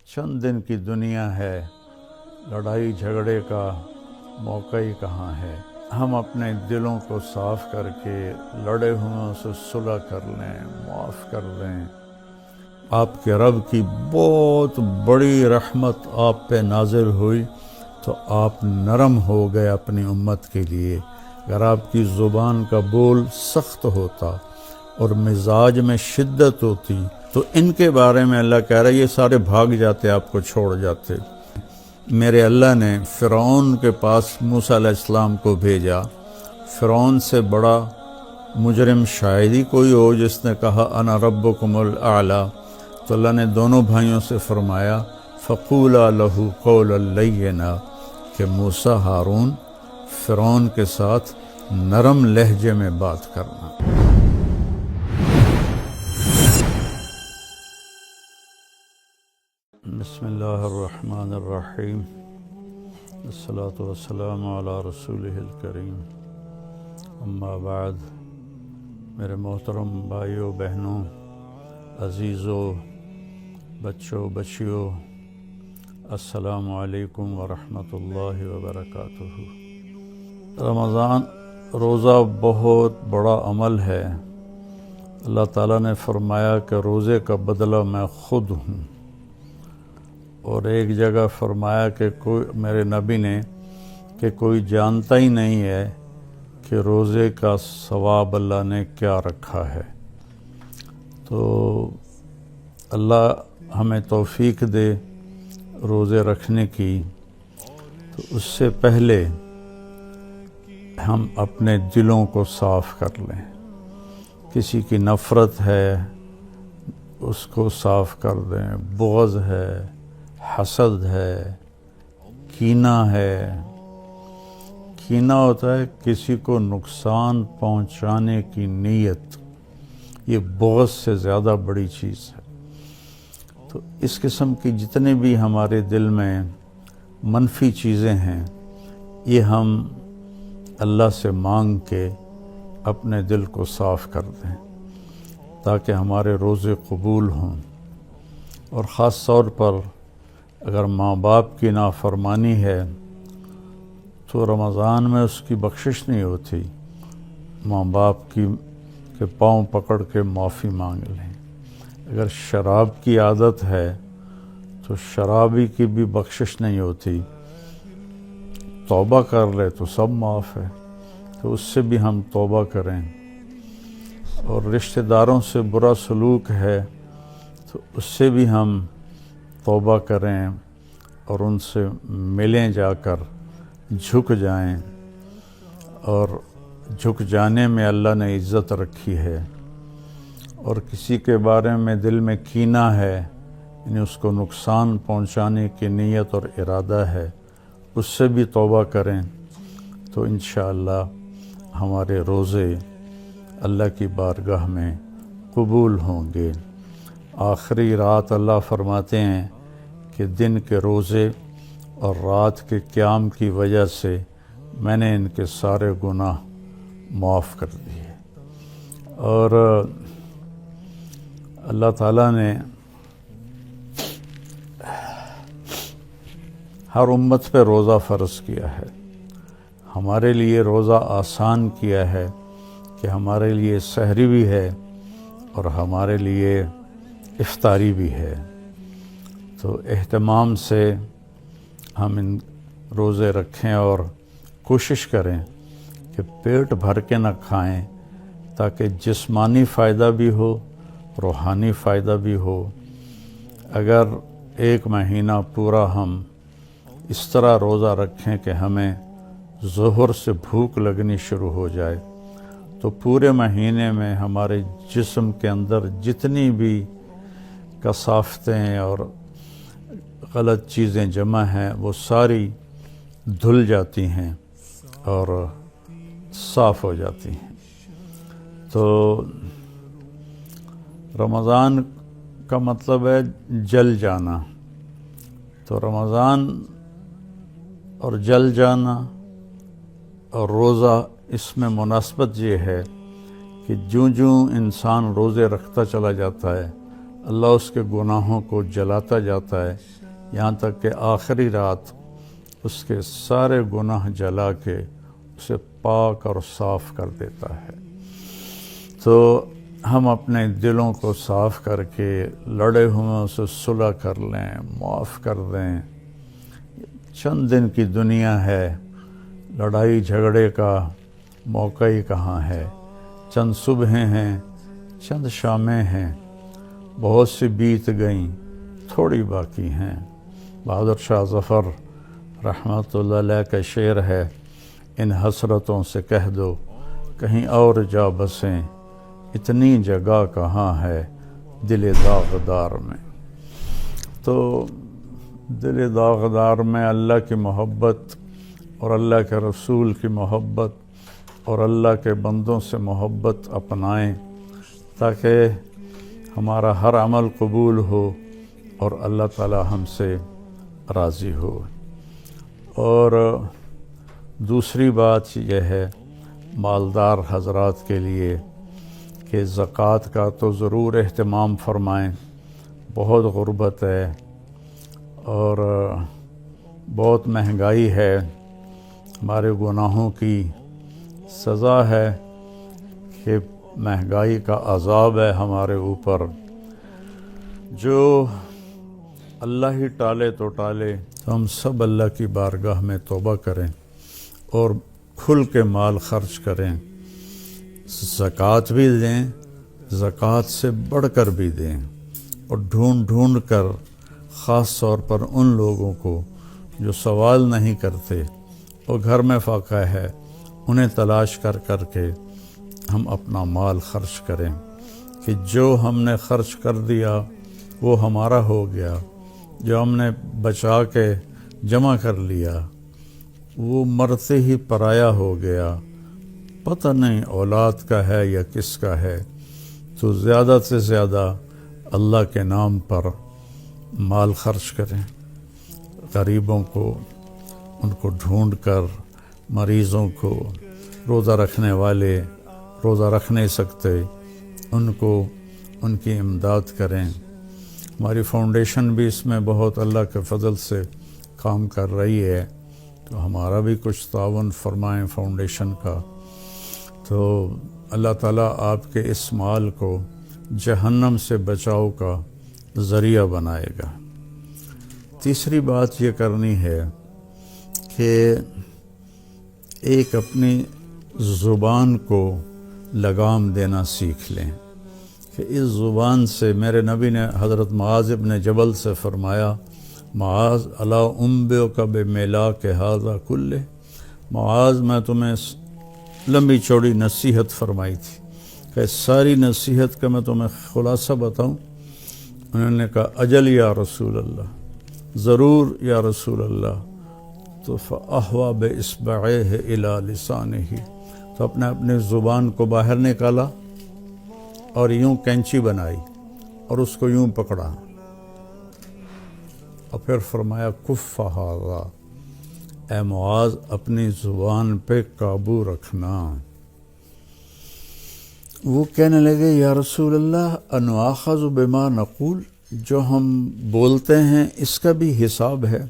چند دن کی دنیا ہے، لڑائی جھگڑے کا موقع ہی کہاں ہے۔ ہم اپنے دلوں کو صاف کر کے لڑے ہوئوں سے صلح کر لیں، معاف کر لیں۔ آپ کے رب کی بہت بڑی رحمت آپ پہ نازل ہوئی تو آپ نرم ہو گئے اپنی امت کے لیے۔ اگر آپ کی زبان کا بول سخت ہوتا اور مزاج میں شدت ہوتی تو ان کے بارے میں اللہ کہہ رہا ہے یہ سارے بھاگ جاتے، آپ کو چھوڑ جاتے۔ میرے اللہ نے فرعون کے پاس موسیٰ علیہ السلام کو بھیجا۔ فرعون سے بڑا مجرم شاید ہی کوئی ہو جس نے کہا انا ربکم الاعلی۔ تو اللہ نے دونوں بھائیوں سے فرمایا فقولا لہ قولا لینا، کہ موسیٰ ہارون فرعون کے ساتھ نرم لہجے میں بات کرنا۔ بسم اللہ الرحمن الرحیم، الصلاۃ والسلام علی رسولہ الکریم، اما بعد۔ میرے محترم بھائیوں بہنوں، عزیزوں، بچوں بچیوں، السلام علیکم ورحمۃ اللہ وبرکاتہ۔ رمضان روزہ بہت بڑا عمل ہے۔ اللہ تعالیٰ نے فرمایا کہ روزے کا بدلہ میں خود ہوں، اور ایک جگہ فرمایا کہ میرے نبی نے کہ کوئی جانتا ہی نہیں ہے کہ روزے کا ثواب اللہ نے کیا رکھا ہے۔ تو اللہ ہمیں توفیق دے روزے رکھنے کی۔ تو اس سے پہلے ہم اپنے دلوں کو صاف کر لیں۔ کسی کی نفرت ہے اس کو صاف کر دیں، بغض ہے، حسد ہے، کینہ ہے۔ کینہ ہوتا ہے کسی کو نقصان پہنچانے کی نیت، یہ بغض سے زیادہ بڑی چیز ہے۔ تو اس قسم کی جتنے بھی ہمارے دل میں منفی چیزیں ہیں، یہ ہم اللہ سے مانگ کے اپنے دل کو صاف کر دیں تاکہ ہمارے روزے قبول ہوں۔ اور خاص طور پر اگر ماں باپ کی نافرمانی ہے تو رمضان میں اس کی بخشش نہیں ہوتی۔ ماں باپ کے پاؤں پکڑ کے معافی مانگ لیں۔ اگر شراب کی عادت ہے تو شرابی کی بھی بخشش نہیں ہوتی، توبہ کر لے تو سب معاف ہے۔ تو اس سے بھی ہم توبہ کریں۔ اور رشتہ داروں سے برا سلوک ہے تو اس سے بھی ہم توبہ کریں اور ان سے ملیں، جا کر جھک جائیں۔ اور جھک جانے میں اللہ نے عزت رکھی ہے۔ اور کسی کے بارے میں دل میں کینہ ہے، یعنی اس کو نقصان پہنچانے کی نیت اور ارادہ ہے، اس سے بھی توبہ کریں تو انشاءاللہ ہمارے روزے اللہ کی بارگاہ میں قبول ہوں گے۔ آخری رات اللہ فرماتے ہیں کہ دن کے روزے اور رات کے قیام کی وجہ سے میں نے ان کے سارے گناہ معاف کر دیے۔ اور اللہ تعالیٰ نے ہر امت پہ روزہ فرض کیا ہے۔ ہمارے لیے روزہ آسان کیا ہے کہ ہمارے لیے سحری بھی ہے اور ہمارے لیے افطاری بھی ہے۔ تو اہتمام سے ہم ان روزے رکھیں اور کوشش کریں کہ پیٹ بھر کے نہ کھائیں تاکہ جسمانی فائدہ بھی ہو، روحانی فائدہ بھی ہو۔ اگر ایک مہینہ پورا ہم اس طرح روزہ رکھیں کہ ہمیں ظہر سے بھوک لگنی شروع ہو جائے تو پورے مہینے میں ہمارے جسم کے اندر جتنی بھی کثافتیں اور غلط چیزیں جمع ہیں وہ ساری دھل جاتی ہیں اور صاف ہو جاتی ہیں۔ تو رمضان کا مطلب ہے جل جانا۔ تو رمضان اور جل جانا اور روزہ، اس میں مناسبت یہ ہے کہ جوں انسان روزے رکھتا چلا جاتا ہے اللہ اس کے گناہوں کو جلاتا جاتا ہے یہاں تک کہ آخری رات اس کے سارے گناہ جلا کے اسے پاک اور صاف کر دیتا ہے۔ تو ہم اپنے دلوں کو صاف کر کے لڑے ہوئے سے صلح کر لیں، معاف کر دیں۔ چند دن کی دنیا ہے، لڑائی جھگڑے کا موقع ہی کہاں ہے، چند صبحیں ہیں، چند شامیں ہیں، بہت سی بیت گئیں، تھوڑی باقی ہیں۔ بہادر شاہ ظفر رحمۃ اللہ علیہ کا شعر ہے، ان حسرتوں سے کہہ دو کہیں اور جا بسیں، اتنی جگہ کہاں ہے دل داغدار میں۔ تو دل داغدار میں اللہ کی محبت اور اللہ کے رسول کی محبت اور اللہ کے بندوں سے محبت اپنائیں تاکہ ہمارا ہر عمل قبول ہو اور اللہ تعالی ہم سے راضی ہو۔ اور دوسری بات یہ ہے مالدار حضرات کے لیے کہ زکوٰۃ کا تو ضرور اہتمام فرمائیں، بہت غربت ہے اور بہت مہنگائی ہے، ہمارے گناہوں کی سزا ہے کہ مہنگائی کا عذاب ہے ہمارے اوپر۔ جو اللہ ہی ٹالے تو ٹالے، تو ہم سب اللہ کی بارگاہ میں توبہ کریں اور کھل کے مال خرچ کریں، زکوٰۃ بھی دیں، زکوٰۃ سے بڑھ کر بھی دیں، اور ڈھونڈ ڈھونڈ کر خاص طور پر ان لوگوں کو جو سوال نہیں کرتے اور گھر میں فاقہ ہے، انہیں تلاش کر کر کے ہم اپنا مال خرچ کریں کہ جو ہم نے خرچ کر دیا وہ ہمارا ہو گیا، جو ہم نے بچا کے جمع کر لیا وہ مرتے ہی پرایا ہو گیا، پتہ نہیں اولاد کا ہے یا کس کا ہے۔ تو زیادہ سے زیادہ اللہ کے نام پر مال خرچ کریں، غریبوں کو ان کو ڈھونڈ کر، مریضوں کو، روزہ رکھنے والے روزہ رکھ نہیں سکتے ان کو ان کی امداد کریں۔ ہماری فاؤنڈیشن بھی اس میں بہت اللہ کے فضل سے کام کر رہی ہے، تو ہمارا بھی کچھ تعاون فرمائیں فاؤنڈیشن کا، تو اللہ تعالیٰ آپ کے اس مال کو جہنم سے بچاؤ کا ذریعہ بنائے گا۔ تیسری بات یہ کرنی ہے کہ ایک اپنی زبان کو لگام دینا سیکھ لیں کہ اس زبان سے، میرے نبی نے حضرت معاذ ابن جبل سے فرمایا، معاذ الا انبئک بمیلاک ھذا کلہ، معاذ میں تمہیں لمبی چوڑی نصیحت فرمائی تھی کہ ساری نصیحت کا میں تمہیں خلاصہ بتاؤں؟ انہوں نے کہا اجل یا رسول اللہ، ضرور یا رسول اللہ۔ تو فاحوی باصبعیہ الی لسانہ، تو اپنے زبان کو باہر نکالا اور یوں کینچی بنائی اور اس کو یوں پکڑا، اور پھر فرمایا کف ھذا، اے معاذ اپنی زبان پہ قابو رکھنا۔ وہ کہنے لگے یا رسول اللہ انؤاخذ بما نقول، جو ہم بولتے ہیں اس کا بھی حساب ہے؟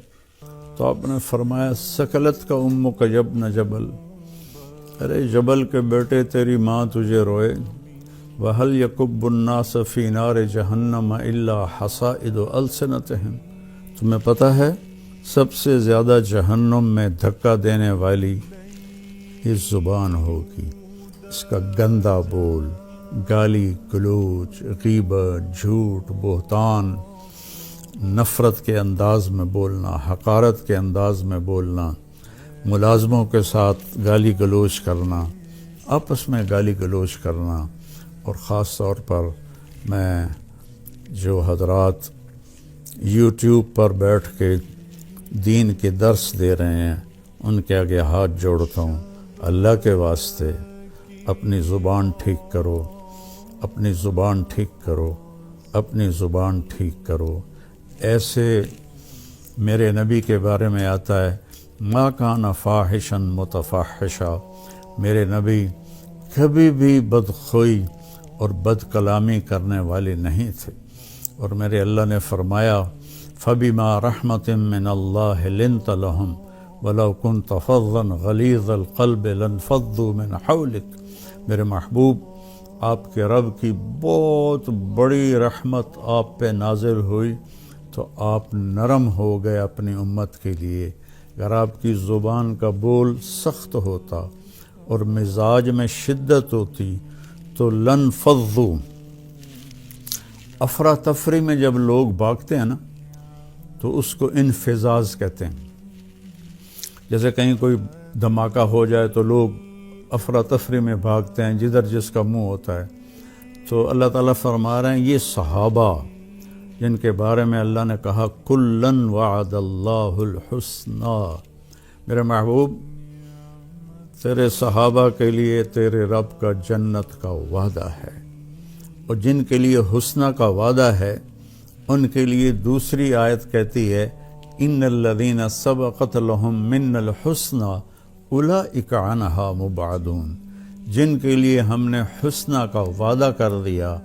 تو آپ نے فرمایا سکلت کا امک یبن جبل، ارے جبل کے بیٹے تیری ماں تجھے روئے۔ وَهَلْ يَكُبُّ النَّاسَ فِي نَارِ جَهَنَّمَ إِلَّا حَصَائِدُ أَلْسِنَتِهِمْ، تمہیں پتہ ہے سب سے زیادہ جہنم میں دھکا دینے والی یہ زبان ہوگی، اس کا گندا بول، گالی گلوچ، غیبت، جھوٹ، بہتان، نفرت کے انداز میں بولنا، حقارت کے انداز میں بولنا، ملازموں کے ساتھ گالی گلوچ کرنا، آپس میں گالی گلوچ کرنا، اور خاص طور پر میں جو حضرات یوٹیوب پر بیٹھ کے دین کے درس دے رہے ہیں ان کے آگے ہاتھ جوڑتا ہوں، اللہ کے واسطے اپنی زبان ٹھیک کرو، اپنی زبان ٹھیک کرو، اپنی زبان ٹھیک کرو۔ ایسے میرے نبی کے بارے میں آتا ہے ما کان فاحشا متفحشا، میرے نبی کبھی بھی بدخوئی اور بد کلامی کرنے والے نہیں تھے، اور میرے اللہ نے فرمایا فَبِمَا رَحْمَةٍ مِّنَ اللَّهِ لِنْتَ لَهُمْ وَلَوْ كُنْتَ فَظًّا غَلِيظَ الْقَلْبِ لَانفَضُّوا مِنْ حَوْلِكَ، میرے محبوب آپ کے رب کی بہت بڑی رحمت آپ پہ نازل ہوئی تو آپ نرم ہو گئے اپنی امت کے لیے۔ اگر آپ کی زبان کا بول سخت ہوتا اور مزاج میں شدت ہوتی تو لنفضوا، افراتفری میں جب لوگ بھاگتے ہیں نا تو اس کو انفزاز کہتے ہیں۔ جیسے کہیں کوئی دھماکہ ہو جائے تو لوگ افراتفری میں بھاگتے ہیں جدھر جس کا منہ ہوتا ہے۔ تو اللہ تعالیٰ فرما رہے ہیں یہ صحابہ جن کے بارے میں اللہ نے کہا کُلًّا وعد اللہ الحسنی، میرے محبوب تیرے صحابہ کے لیے تیرے رب کا جنت کا وعدہ ہے، اور جن کے لیے حسنہ کا وعدہ ہے ان کے لیے دوسری آیت کہتی ہے ان الذین سبقت لهم من الحسنی اولئک عنہا مبعدون، جن کے لیے ہم نے حسنہ کا وعدہ کر دیا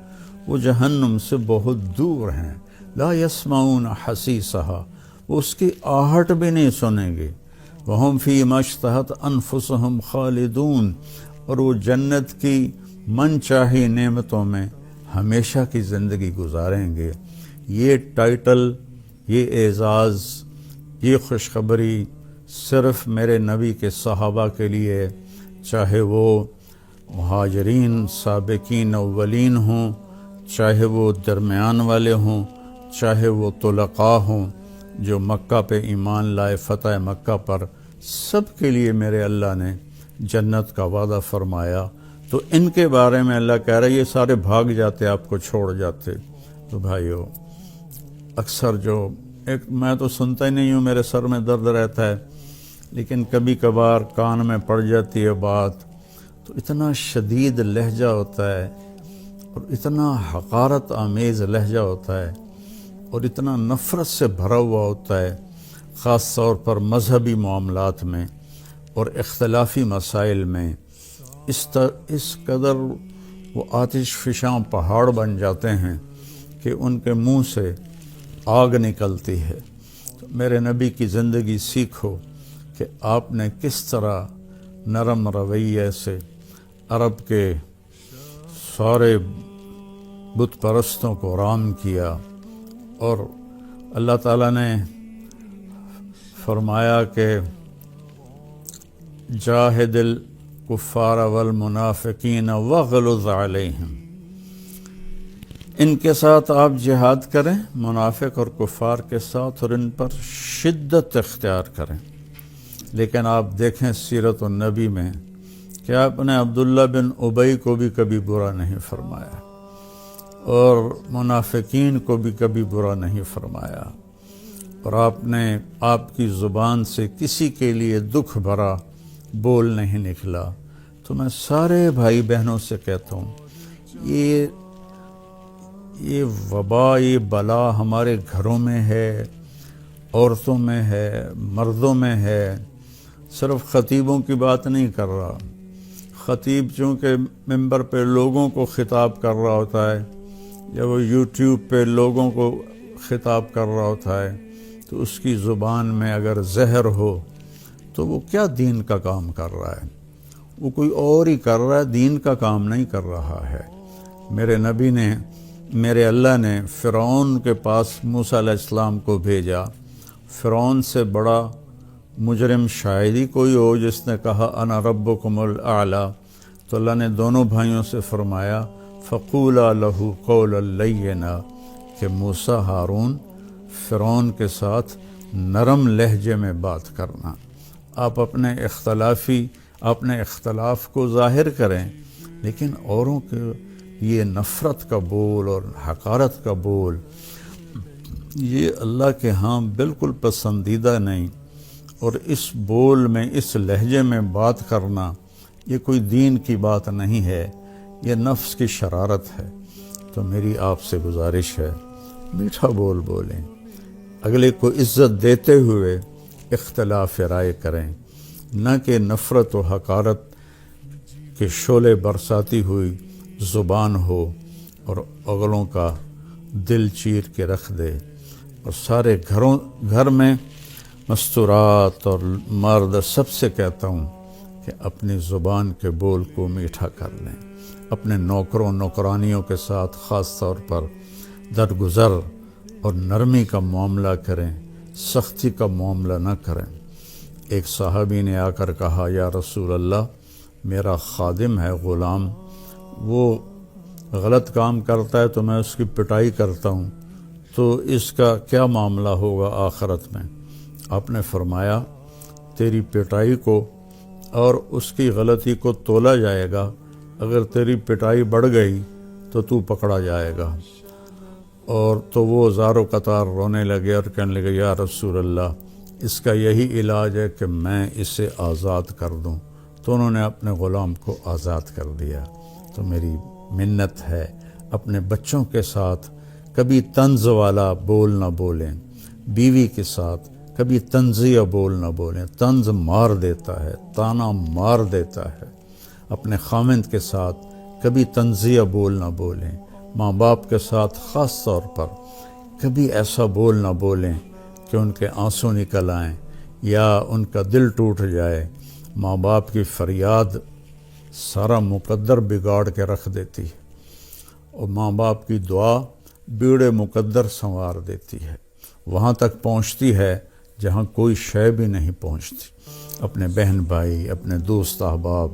وہ جہنم سے بہت دور ہیں، لا یسمعون حسیسہا، وہ اس کی آہٹ بھی نہیں سنیں گے، وہم فی ما اشتہت انفسہم خالدون، اور وہ جنت کی من چاہی نعمتوں میں ہمیشہ کی زندگی گزاریں گے۔ یہ ٹائٹل، یہ اعزاز، یہ خوشخبری صرف میرے نبی کے صحابہ کے لیے، چاہے وہ مہاجرین سابقین اولین ہوں، چاہے وہ درمیان والے ہوں، چاہے وہ طلقاء ہوں جو مکہ پہ ایمان لائے فتح مکہ پر، سب کے لیے میرے اللہ نے جنت کا وعدہ فرمایا۔ تو ان کے بارے میں اللہ کہہ رہا ہے یہ سارے بھاگ جاتے آپ کو چھوڑ جاتے۔ تو بھائیو اکثر جو میں تو سنتا ہی نہیں ہوں، میرے سر میں درد رہتا ہے، لیکن کبھی کبھار کان میں پڑ جاتی ہے بات تو اتنا شدید لہجہ ہوتا ہے اور اتنا حقارت آمیز لہجہ ہوتا ہے اور اتنا نفرت سے بھرا ہوا ہوتا ہے، خاص طور پر مذہبی معاملات میں اور اختلافی مسائل میں۔ اس قدر وہ آتش فشاں پہاڑ بن جاتے ہیں کہ ان کے منہ سے آگ نکلتی ہے۔ تو میرے نبی کی زندگی سیکھو کہ آپ نے کس طرح نرم رویے سے عرب کے سارے بت پرستوں کو رام کیا، اور اللہ تعالیٰ نے فرمایا کہ جاہد الکفار والمنافقین واغلظ علیہم، ان کے ساتھ آپ جہاد کریں، منافق اور کفار کے ساتھ، اور ان پر شدت اختیار کریں۔ لیکن آپ دیکھیں سیرت النبی میں کہ آپ نے عبداللہ بن ابی کو بھی کبھی برا نہیں فرمایا اور منافقین کو بھی کبھی برا نہیں فرمایا، اور آپ کی زبان سے کسی کے لیے دکھ بھرا بول نہیں نکلا۔ تو میں سارے بھائی بہنوں سے کہتا ہوں یہ وبا، یہ بلا ہمارے گھروں میں ہے، عورتوں میں ہے، مردوں میں ہے۔ صرف خطیبوں کی بات نہیں کر رہا، خطیب چونکہ ممبر پہ لوگوں کو خطاب کر رہا ہوتا ہے یا وہ یوٹیوب پہ لوگوں کو خطاب کر رہا ہوتا ہے، تو اس کی زبان میں اگر زہر ہو تو وہ کیا دین کا کام کر رہا ہے؟ وہ کوئی اور ہی کر رہا ہے، دین کا کام نہیں کر رہا ہے۔ میرے اللہ نے فرعون کے پاس موسیٰ علیہ السلام کو بھیجا۔ فرعون سے بڑا مجرم شاید ہی کوئی ہو جس نے کہا انا ربکم الاعلی۔ تو اللہ نے دونوں بھائیوں سے فرمایا فقولا لہ قولا لینا، کہ موسیٰ ہارون فرعون کے ساتھ نرم لہجے میں بات کرنا۔ آپ اپنے اختلاف کو ظاہر کریں، لیکن اوروں کے یہ نفرت کا بول اور حقارت کا بول یہ اللہ کے ہاں بالکل پسندیدہ نہیں، اور اس بول میں، اس لہجے میں بات کرنا یہ کوئی دین کی بات نہیں ہے، یہ نفس کی شرارت ہے۔ تو میری آپ سے گزارش ہے میٹھا بول بولیں، اگلے کو عزت دیتے ہوئے اختلاف رائے کریں، نہ کہ نفرت و حقارت کے شعلے برساتی ہوئی زبان ہو اور اگلوں کا دل چیر کے رکھ دے، اور سارے گھر میں مستورات اور مرد سب سے کہتا ہوں کہ اپنی زبان کے بول کو میٹھا کر لیں، اپنے نوکروں نوکرانیوں کے ساتھ خاص طور پر درگزر اور نرمی کا معاملہ کریں، سختی کا معاملہ نہ کریں۔ ایک صحابی نے آ کر کہا، یا رسول اللہ، میرا خادم ہے، غلام، وہ غلط کام کرتا ہے تو میں اس کی پٹائی کرتا ہوں، تو اس کا کیا معاملہ ہوگا آخرت میں؟ آپ نے فرمایا، تیری پٹائی کو اور اس کی غلطی کو تولا جائے گا، اگر تیری پٹائی بڑھ گئی تو پکڑا جائے گا۔ اور تو وہ زارو قطار رونے لگے اور کہنے لگے، یا رسول اللہ، اس کا یہی علاج ہے کہ میں اسے آزاد کر دوں۔ تو انہوں نے اپنے غلام کو آزاد کر دیا۔ تو میری منت ہے، اپنے بچوں کے ساتھ کبھی طنز والا بول نہ بولیں، بیوی کے ساتھ کبھی طنزیہ بول نہ بولیں، طنز مار دیتا ہے، تانا مار دیتا ہے۔ اپنے خامند کے ساتھ کبھی طنزیہ بول نہ بولیں، ماں باپ کے ساتھ خاص طور پر کبھی ایسا بول نہ بولیں کہ ان کے آنسو نکل آئیں یا ان کا دل ٹوٹ جائے۔ ماں باپ کی فریاد سارا مقدر بگاڑ کے رکھ دیتی ہے، اور ماں باپ کی دعا بیڑے مقدر سنوار دیتی ہے، وہاں تک پہنچتی ہے جہاں کوئی شے بھی نہیں پہنچتی۔ اپنے بہن بھائی، اپنے دوست احباب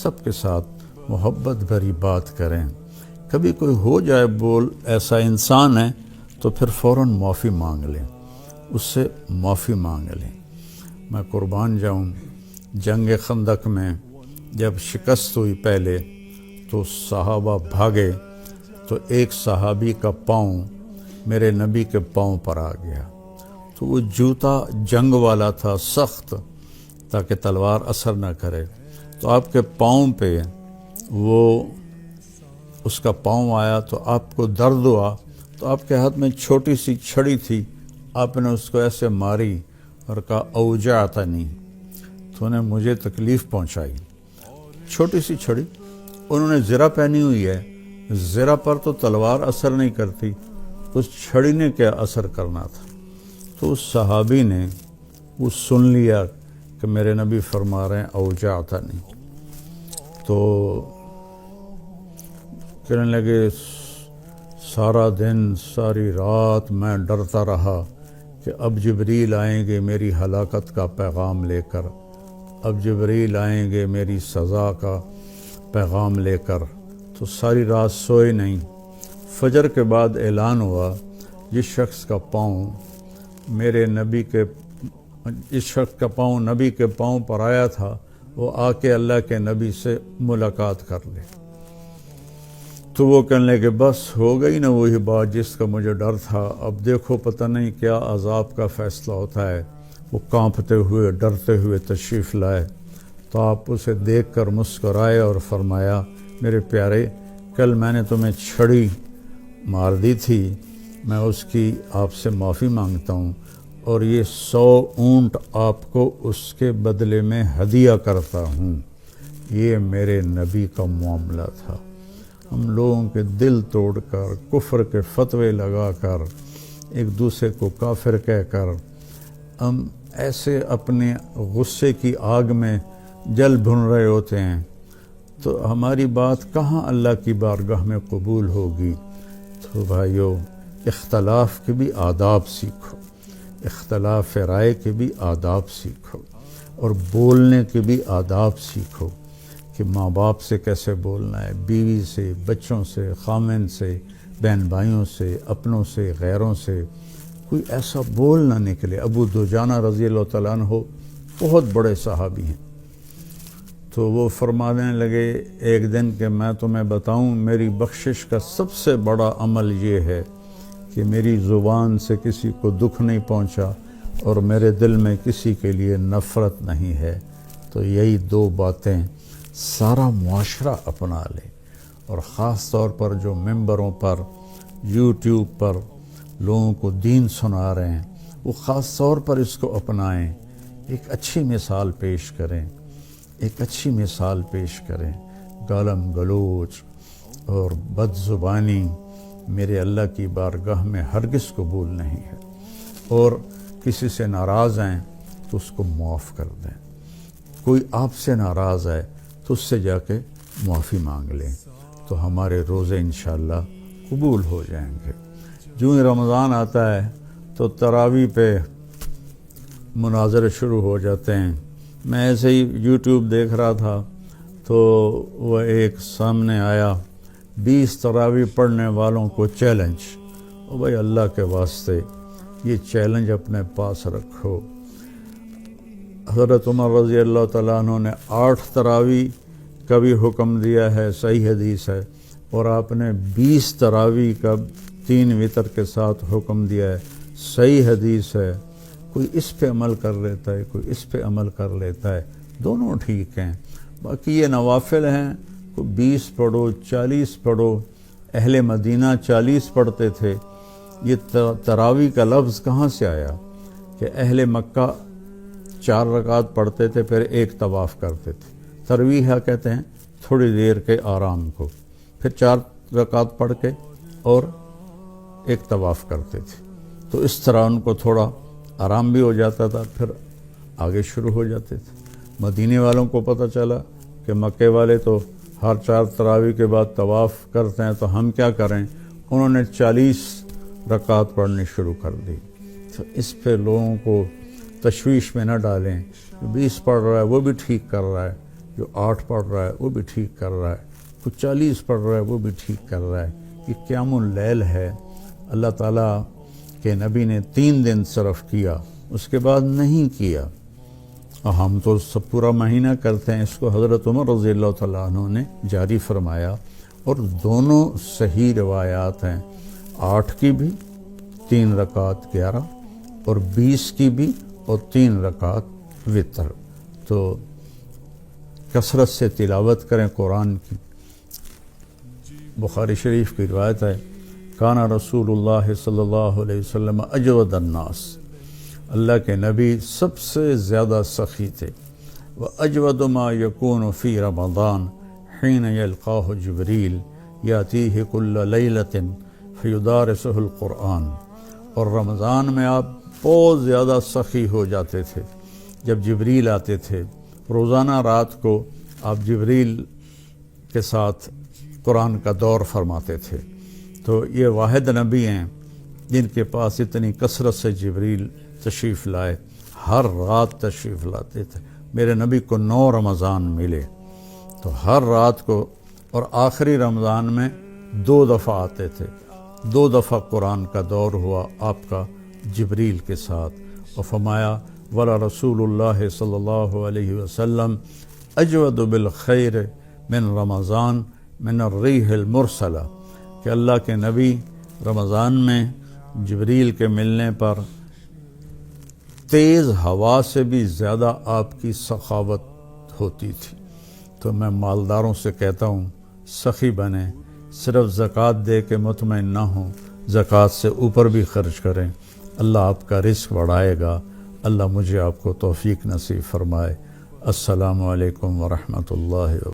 سب کے ساتھ محبت بھری بات کریں۔ کبھی کوئی ہو جائے بول ایسا انسان ہے تو پھر فوراً معافی مانگ لیں، اس سے معافی مانگ لیں۔ میں قربان جاؤں، جنگ خندق میں جب شکست ہوئی پہلے تو صحابہ بھاگے، تو ایک صحابی کا پاؤں میرے نبی کے پاؤں پر آ گیا۔ تو وہ جوتا جنگ والا تھا، سخت، تاکہ تلوار اثر نہ کرے۔ تو آپ کے پاؤں پہ وہ اس کا پاؤں آیا تو آپ کو درد ہوا، تو آپ کے ہاتھ میں چھوٹی سی چھڑی تھی، آپ نے اس کو ایسے ماری اور کہا، اوجعتنی، تو نے مجھے تکلیف پہنچائی۔ چھوٹی سی چھڑی، انہوں نے زرہ پہنی ہوئی ہے، زرہ پر تو تلوار اثر نہیں کرتی، اس چھڑی نے کیا اثر کرنا تھا۔ تو اس صحابی نے وہ سن لیا کہ میرے نبی فرما رہے ہیں اوجعتنی، تو کہنے لگے، سارا دن ساری رات میں ڈرتا رہا کہ اب جبریل آئیں گے میری ہلاکت کا پیغام لے کر، اب جبریل آئیں گے میری سزا کا پیغام لے کر۔ تو ساری رات سوئے نہیں۔ فجر کے بعد اعلان ہوا، جس شخص کا پاؤں نبی کے پاؤں پر آیا تھا، وہ آ کے اللہ کے نبی سے ملاقات کر لے۔ تو وہ کہنے لگے، بس ہو گئی نا وہی بات جس کا مجھے ڈر تھا، اب دیکھو پتہ نہیں کیا عذاب کا فیصلہ ہوتا ہے۔ وہ کانپتے ہوئے ڈرتے ہوئے تشریف لائے، تو آپ اسے دیکھ کر مسکرائے اور فرمایا، میرے پیارے، کل میں نے تمہیں چھڑی مار دی تھی، میں اس کی آپ سے معافی مانگتا ہوں، اور یہ 100 اونٹ آپ کو اس کے بدلے میں ہدیہ کرتا ہوں۔ یہ میرے نبی کا معاملہ تھا۔ ہم لوگوں کے دل توڑ کر، کفر کے فتوے لگا کر، ایک دوسرے کو کافر کہہ کر، ہم ایسے اپنے غصے کی آگ میں جل بھن رہے ہوتے ہیں، تو ہماری بات کہاں اللہ کی بارگاہ میں قبول ہوگی۔ تو بھائیو، اختلاف کے بھی آداب سیکھو، اختلاف رائے کے بھی آداب سیکھو، اور بولنے کے بھی آداب سیکھو کہ ماں باپ سے کیسے بولنا ہے، بیوی سے، بچوں سے، خامن سے، بہن بھائیوں سے، اپنوں سے، غیروں سے۔ کوئی ایسا بول نہ نکلے۔ ابو دجانہ رضی اللہ تعالیٰ عنہ بہت بڑے صحابی ہیں، تو وہ فرمانے لگے ایک دن کہ میں تمہیں بتاؤں، میری بخشش کا سب سے بڑا عمل یہ ہے کہ میری زبان سے کسی کو دکھ نہیں پہنچا اور میرے دل میں کسی کے لیے نفرت نہیں ہے۔ تو یہی 2 باتیں سارا معاشرہ اپنا لے، اور خاص طور پر جو ممبروں پر، یوٹیوب پر لوگوں کو دین سنا رہے ہیں، وہ خاص طور پر اس کو اپنائیں، ایک اچھی مثال پیش کریں، ایک اچھی مثال پیش کریں۔ گالم گلوچ اور بد زبانی میرے اللہ کی بارگاہ میں ہرگز قبول نہیں ہے، اور کسی سے ناراض ہیں تو اس کو معاف کر دیں، کوئی آپ سے ناراض ہے تو اس سے جا کے معافی مانگ لیں، تو ہمارے روزے انشاءاللہ قبول ہو جائیں گے۔ جو ہی رمضان آتا ہے تو تراویح پہ مناظرے شروع ہو جاتے ہیں۔ میں ایسے ہی یوٹیوب دیکھ رہا تھا تو وہ ایک سامنے آیا، 20 تراویح پڑھنے والوں کو چیلنج۔ او بھائی اللہ کے واسطے یہ چیلنج اپنے پاس رکھو۔ حضرت عمر رضی اللہ تعالیٰ عنہ نے 8 تراویح کا بھی حکم دیا ہے، صحیح حدیث ہے، اور آپ نے 20 تراویح کا 3 وتر کے ساتھ حکم دیا ہے، صحیح حدیث ہے۔ کوئی اس پہ عمل کر لیتا ہے، کوئی اس پہ عمل کر لیتا ہے، دونوں ٹھیک ہیں۔ باقی یہ نوافل ہیں، کوئی 20 پڑھو، 40 پڑھو، اہل مدینہ 40 پڑھتے تھے۔ یہ تراویح کا لفظ کہاں سے آیا کہ اہل مکہ 4 رکعت پڑھتے تھے پھر ایک طواف کرتے تھے؟ ترویح کہتے ہیں تھوڑی دیر کے آرام کو، پھر 4 رکعت پڑھ کے اور ایک طواف کرتے تھے، تو اس طرح ان کو تھوڑا آرام بھی ہو جاتا تھا، پھر آگے شروع ہو جاتے تھے۔ مدینے والوں کو پتہ چلا کہ مکے والے تو ہر 4 تراویح کے بعد طواف کرتے ہیں، تو ہم کیا کریں؟ انہوں نے 40 رکعت پڑھنی شروع کر دی۔ تو اس پہ لوگوں کو تشویش میں نہ ڈالیں۔ جو 20 پڑھ رہا ہے وہ بھی ٹھیک کر رہا ہے، جو 8 پڑھ رہا ہے وہ بھی ٹھیک کر رہا ہے، جو 40 پڑھ رہا ہے وہ بھی ٹھیک کر رہا ہے۔ یہ قیام اللیل ہے، اللہ تعالیٰ کے نبی نے 3 دن صرف کیا، اس کے بعد نہیں کیا۔ ہم تو سب پورا مہینہ کرتے ہیں، اس کو حضرت عمر رضی اللہ تعالیٰ عنہ نے جاری فرمایا، اور دونوں صحیح روایات ہیں، 8 کی بھی 3 رکعت 11، اور 20 کی بھی اور 3 رکعت وتر۔ تو کثرت سے تلاوت کریں قرآن کی۔ بخاری شریف کی روایت ہے، کانا رسول اللہ صلی اللہ علیہ وسلم اجود الناس، اللہ کے نبی سب سے زیادہ سخی تھے۔ وَأَجْوَدُ مَا يَكُونُ فِي رَمَضَانَ حِينَ يَلْقَاهُ جِبْرِيلُ يَأْتِيهِ كُلَّ لَيْلَةٍ فَيُدَارِسُهُ الْقُرْآنَ، اور رمضان میں آپ بہت زیادہ سخی ہو جاتے تھے جب جبریل آتے تھے۔ روزانہ رات کو آپ جبریل کے ساتھ قرآن کا دور فرماتے تھے۔ تو یہ واحد نبی ہیں جن کے پاس اتنی کثرت سے جبریل تشریف لائے، ہر رات تشریف لاتے تھے۔ میرے نبی کو 9 رمضان ملے، تو ہر رات کو، اور آخری رمضان میں 2 دفعہ آتے تھے، 2 دفعہ قرآن کا دور ہوا آپ کا جبریل کے ساتھ۔ اور فرمایا ولا رسول اللہ صلی اللہ علیہ وسلم اجود بالخیر من رمضان من الریح المرسلہ، کہ اللہ کے نبی رمضان میں جبریل کے ملنے پر تیز ہوا سے بھی زیادہ آپ کی سخاوت ہوتی تھی۔ تو میں مالداروں سے کہتا ہوں سخی بنیں، صرف زکوٰۃ دے کے مطمئن نہ ہوں، زکوٰۃ سے اوپر بھی خرچ کریں، اللہ آپ کا رزق بڑھائے گا۔ اللہ مجھے آپ کو توفیق نصیب فرمائے۔ السلام علیکم ورحمۃ اللہ وبرکاتہ۔